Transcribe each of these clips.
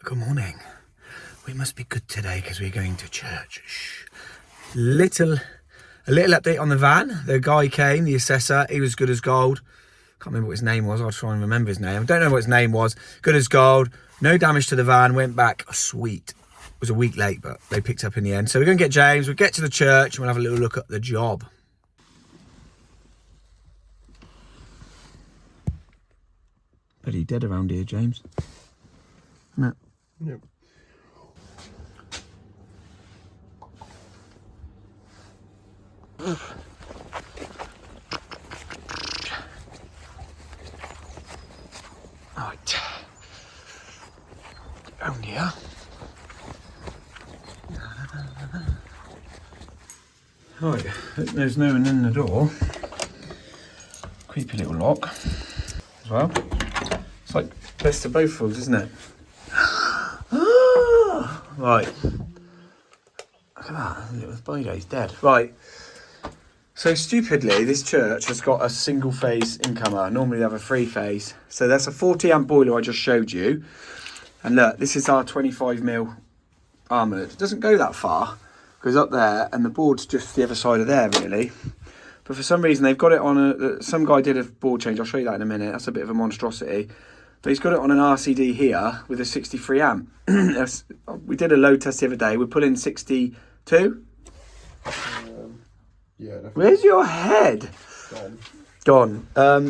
Good morning. We must be good today because we're going to church. Shh. A little update on the van. The guy came, the assessor. He was good as gold. Can't remember what his name was. I'll try and remember his name. I don't know what his name was. Good as gold. No damage to the van. Went back. Oh, sweet. It was a week late, but they picked up in the end. So we're going to get James. We'll get to the church and we'll have a little look at the job. Bloody dead around here, James. Isn't it? Yep. Right. Down here. Right, there's no one in the door. Creepy little lock as well. It's like best of both worlds, isn't it? Right. Look at that, little Bidet's dead. Right. So stupidly, this church has got a single phase incomer. Normally they have a 3-phase. So that's a 40 amp boiler I just showed you. And look, this is our 25mm armoured. It doesn't go that far. It goes up there and the board's just the other side of there really. But for some reason they've got it on a, some guy did a board change. I'll show you that in a minute. That's a bit of a monstrosity. But he's got it on an RCD here with a 63 amp. We did a load test the other day. We're pulling 62. Yeah, definitely. Where's your head? Gone.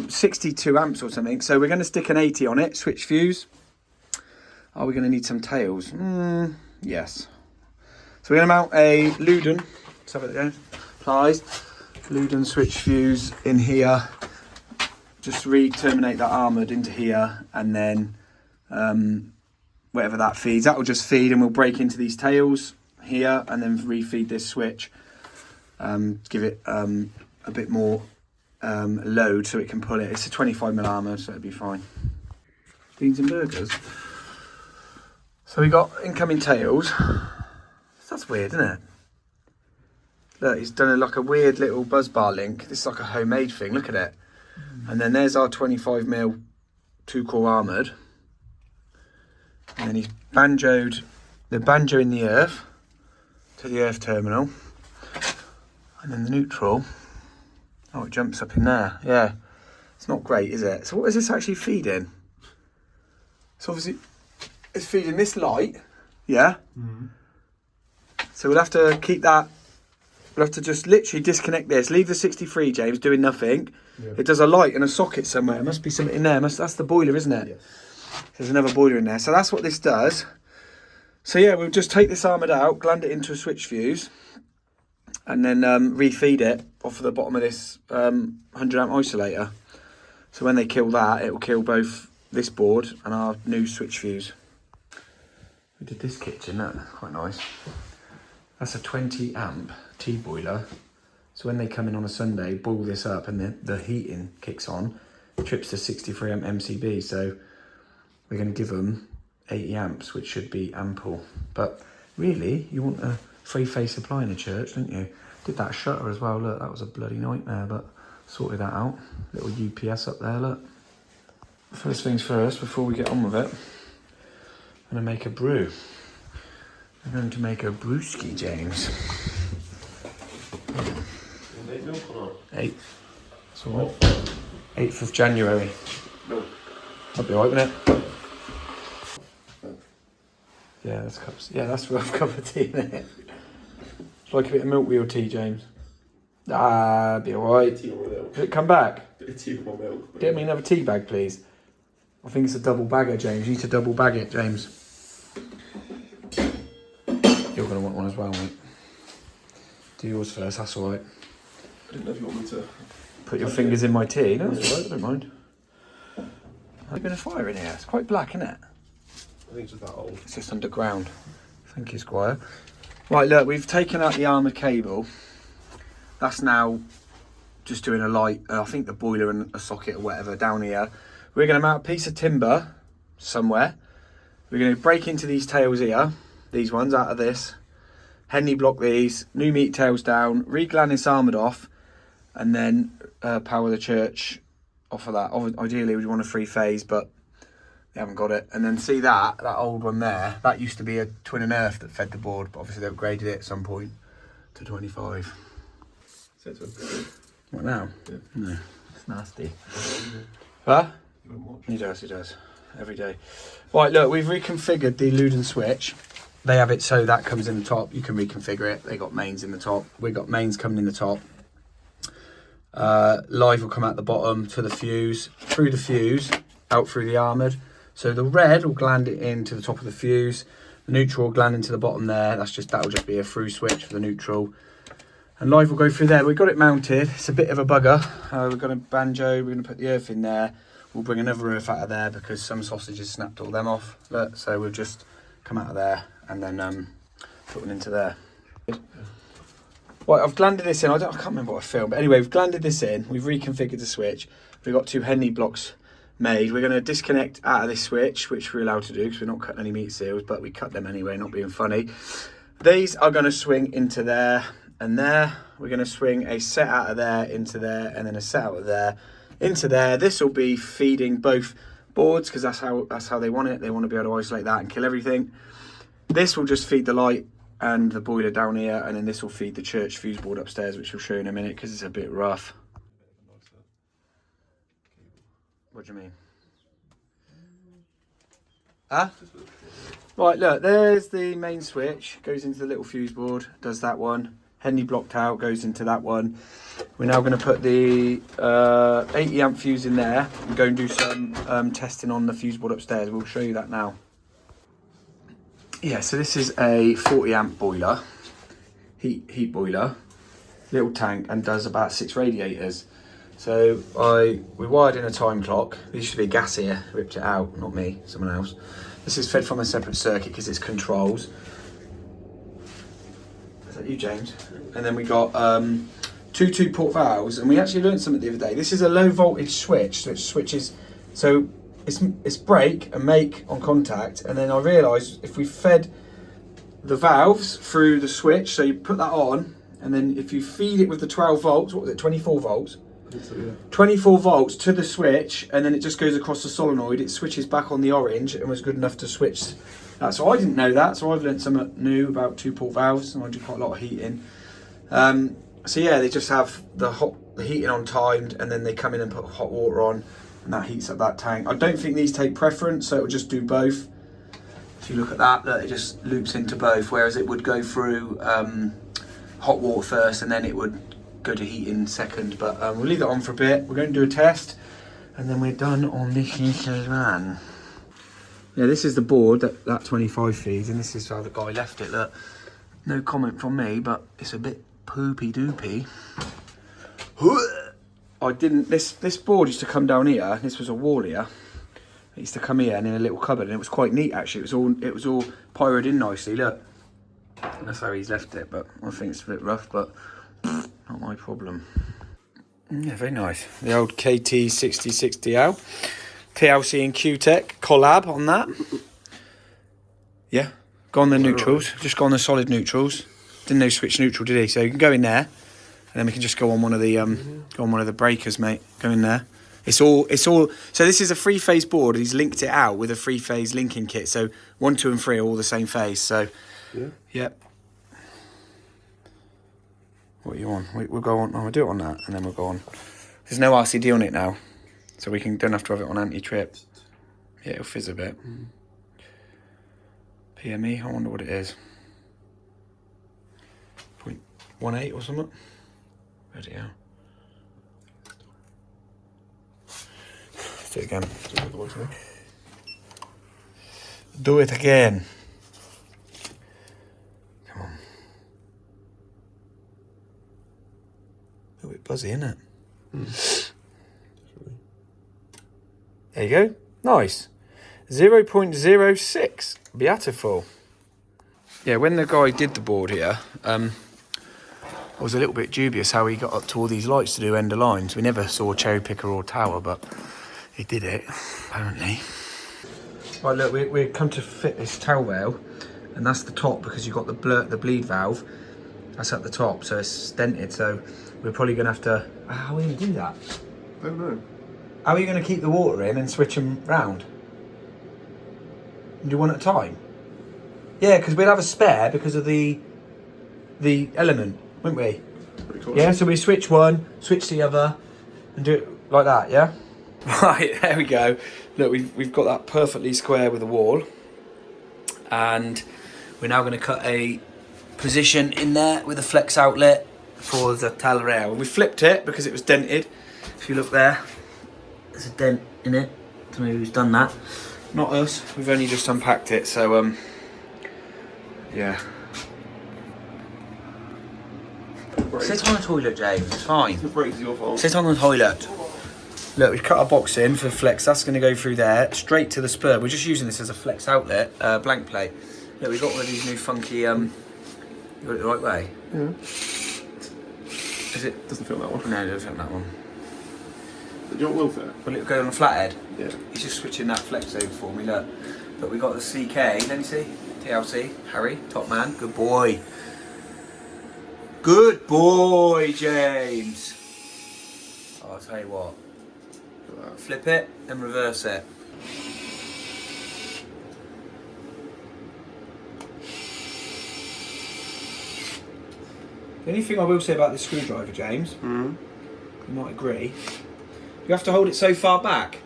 62 amps or something. So we're going to stick an 80 on it. Switch fuse. Are we going to need some tails? Yes. So we're going to mount a Luden. Let's have it there. Plies. Luden switch fuse in here. Just re-terminate that armoured into here. And then whatever that feeds. That will just feed and we'll break into these tails here. And then refeed this switch. Give it a bit more load so it can pull it. It's a 25mm armour, so it'll be fine. Beans and burgers. So we got incoming tails. That's weird, isn't it? Look, he's done like a weird little buzz bar link. This is like a homemade thing. Look at it. And then there's our 25mm 2-core armoured. And then he's banjoed the banjo in the earth to the earth terminal. And then the neutral, oh, it jumps up in there. Yeah, it's not great, is it? So what is this actually feeding? So obviously, it's feeding this light, yeah? Mm-hmm. So we'll have to keep that, we'll have to just literally disconnect this. Leave the 63, James, doing nothing. Yeah. It does a light in a socket somewhere. There must be something in there. That's the boiler, isn't it? Yes. There's another boiler in there. So that's what this does. So yeah, we'll just take this armoured out, gland it into a switch fuse. And then refeed it off of the bottom of this 100 amp isolator. So when they kill that, it will kill both this board and our new switch fuse. We did this kitchen, that's quite nice. That's a 20 amp tea boiler. So when they come in on a Sunday, boil this up and the heating kicks on, trips to 63 amp MCB. So we're going to give them 80 amps, which should be ample. But really, you want a 3-phase supply in a church, don't you? Did that shutter as well, look, that was a bloody nightmare, but sorted that out. Little UPS up there, look. First things first, before we get on with it, I'm going to make a brew. I'm going to make a brewski, James. 8th. That's all right. 8th of January. That'll be alright, won't it? Yeah, that's cups. Yeah, that's rough cup of tea, isn't it? It's like a bit of milk wheel tea, James. Ah, be alright. Did it come back? Bit of tea with my milk. Get me another tea bag, please. I think it's a double bagger, James. You need to double bag it, James. You're going to want one as well, mate. Do yours first, that's alright. I didn't know if you want me to... Put your fingers in my tea. No, that's alright, I don't mind. There's been a fire in here. It's quite black, isn't it? I think it's just that old. It's just underground. Thank you, Squire. Right, look, we've taken out the armoured cable. That's now just doing a light, I think the boiler and a socket or whatever down here. We're going to mount a piece of timber somewhere. We're going to break into these tails here, these ones out of this. Henley block these, new meat tails down, re-gland this armoured off, and then power the church off of that. Ideally, we want a 3-phase, but They haven't got it. And then see that old one there, that used to be a twin and earth that fed the board, but obviously they upgraded it at some point to 25. Said to him. What now? Yeah. No, it's nasty. Huh? You won't watch. He does. Every day. Right, look, we've reconfigured the Luden switch. They have it so that comes in the top. You can reconfigure it. They got mains in the top. We got mains coming in the top. Live will come out the bottom to the fuse, through the fuse, out through the armoured. So the red will gland it into the top of the fuse. The neutral will gland into the bottom there. That'll just be a through switch for the neutral. And live will go through there. We've got it mounted. It's a bit of a bugger. We're going to banjo. We're going to put the earth in there. We'll bring another earth out of there because some sausages snapped all them off. Look, so we'll just come out of there and then put one into there. Right, I've glanded this in. I can't remember what I filmed, but anyway, we've glanded this in. We've reconfigured the switch. We've got 2 Henley blocks made. We're going to disconnect out of this switch, which we're allowed to do because we're not cutting any meat seals, but we cut them anyway, not being funny. These are going to swing into there and there. We're going to swing a set out of there into there and then a set out of there into there. This will be feeding both boards because that's how they want it. They want to be able to isolate that and kill everything. This will just feed the light and the boiler down here, and then this will feed the church fuse board upstairs, which we'll show you in a minute because it's a bit rough. What do you mean? Huh? Right, look, there's the main switch, goes into the little fuse board, does that one. Henley blocked out, goes into that one. We're now going to put the 80 amp fuse in there and go and do some testing on the fuse board upstairs. We'll show you that now. Yeah, so this is a 40 amp boiler, heat boiler, little tank, and does about 6 radiators. So we wired in a time clock. There used to be a gas here, ripped it out, not me, someone else. This is fed from a separate circuit because it's controls. Is that you, James? And then we got 2 2-port valves, and we actually learned something the other day. This is a low voltage switch, so it switches, so it's break and make on contact, and then I realised if we fed the valves through the switch, so you put that on, and then if you feed it with the 12 volts, what was it, 24 volts? So, yeah. 24 volts to the switch, and then it just goes across the solenoid, it switches back on the orange and was good enough to switch that. So I didn't know that, so I've learnt something new about 2-port valves, and I do quite a lot of heating. So yeah, they just have the heating on timed, and then they come in and put hot water on, and that heats up that tank. I don't think these take preference, so it will just do both. If you look at that, it just loops into both, whereas it would go through hot water first, and then it would go to heating second. But we'll leave that on for a bit. We're going to do a test, and then we're done on this man. Yeah, this is the board that 25 feeds, and this is how the guy left it. Look, no comment from me, but it's a bit poopy doopy. This board used to come down here. This was a wall here. It used to come here and in a little cupboard, and it was quite neat actually. It was all pyroed in nicely. Look, that's how he's left it. But I think it's a bit rough, but not my problem. Yeah, very nice. The old KT6060L, TLC and Q-Tech collab on that. Yeah, go on the neutrals. Just go on the solid neutrals. Didn't know switch neutral, did he? So you can go in there, and then we can just go on one of the breakers, mate. Go in there. It's all. So this is a 3-phase board. He's linked it out with a 3-phase linking kit. So 1, 2, and 3 are all the same phase. So, yeah. Yep. What are you on? We'll go on. We'll do it on that, and then we'll go on. There's no RCD on it now, so we don't have to have it on anti-trip. Yeah, it'll fizz a bit. PME. I wonder what it is. 0.18 or something. Ready out. Do it again. Do it again. Come on. A bit buzzy, isn't it? There you go. Nice. 0.06. Beautiful. Yeah, when the guy did the board here, I was a little bit dubious how he got up to all these lights to do end of lines. We never saw cherry picker or tower, but he did it, apparently. Right, look, we've come to fit this tail rail, and that's the top because you've got the bleed valve. That's at the top, so it's stented. So we're probably going to have to. How are we going to do that? I don't know. How are you going to keep the water in and switch them round? Do one at a time? Yeah, because we'd have a spare because of the element, wouldn't we? Pretty cool. Yeah, so we switch one, switch the other, and do it like that, yeah? Right, there we go. Look, we've got that perfectly square with the wall. And we're now going to cut a position in there with a flex outlet for the towel rail. We flipped it because it was dented. If you look there, there's a dent in it. Don't know who's done that. Not us. We've only just unpacked it, so yeah. Sit on the toilet, James. It's fine. The brakes is your fault. Sit on the toilet. Look, we've got our box in for the flex. That's going to go through there, straight to the spur. We're just using this as a flex outlet, blank plate. Look, we've got one of these new funky. You got it the right way. Yeah. Is it? Doesn't fit on that one. No, it doesn't fit on that one. Do you want will fit? Will it go on a flathead? Yeah. He's just switching that flex over for me. Look, but we got the CK. Let me see. TLC. Harry, top man. Good boy. Good boy, James. Oh, I'll tell you what. Flip it and reverse it. The only thing I will say about this screwdriver, James, you might agree, you have to hold it so far back.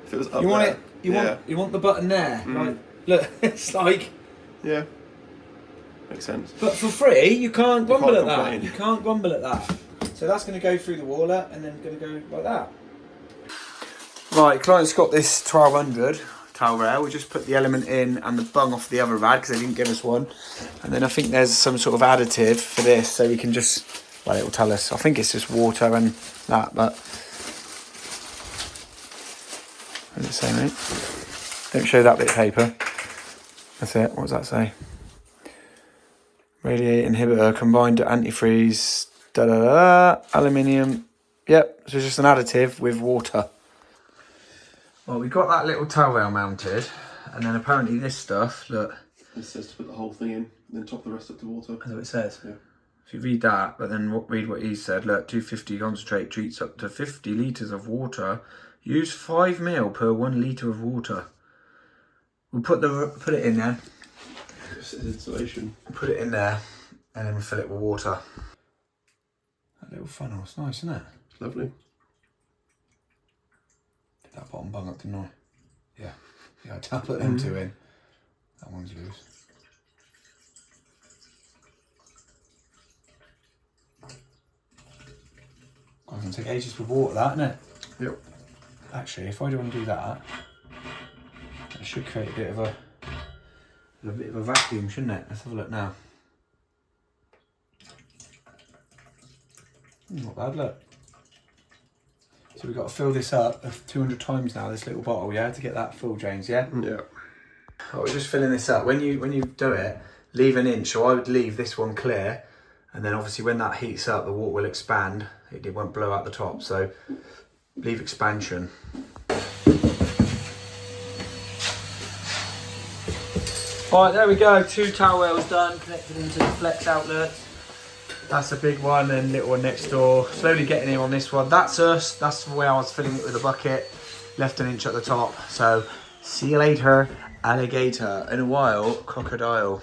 If it was up You want there, it. You want the button there. Right? Look, it's like. Yeah. Makes sense. But for free, you can't grumble at that. complain. You can't grumble at that. So that's going to go through the waller and then going to go like that. Right, client's got this 1200 towel rail. We just put the element in and the bung off the other rad because they didn't give us one. And then I think there's some sort of additive for this, so we can just, well, it will tell us. I think it's just water and that, but what does it say, mate? Don't show that bit of paper. That's it. What does that say? Radiate inhibitor, combined antifreeze, aluminium. Yep, so it's just an additive with water. Well, we got that little towel rail mounted, and then apparently this stuff, look. It says to put the whole thing in, and then top the rest up to water. That's what it says. Yeah. If you read that, but then read what he said, look, 250 concentrate treats up to 50 litres of water. Use 5 ml per 1 litre of water. We'll put it in there. It's insulation. Put it in there, and then we'll fill it with water. That little funnel, it's nice, isn't it? It's lovely. Did that bottom bung up, didn't I? Yeah. Yeah, I put them two in. That one's loose. God, it's going to take ages for water, that, isn't it? Yep. Actually, if I do want to do that, it should create a bit of a vacuum, shouldn't it? Let's have a look now. Not bad, look. So we've got to fill this up 200 times now, this little bottle, yeah, to get that full, James, yeah? Yeah. I was just filling this up. When you do it, leave an inch. So I would leave this one clear, and then obviously when that heats up, the water will expand. It won't blow out the top. So leave expansion. Right, there we go. 2 towel rails done, connected into the flex outlet. That's a big one, and little one next door. Slowly getting in on this one. That's us. That's the way I was filling it with a bucket. Left an inch at the top. So see you later, alligator. In a while, crocodile.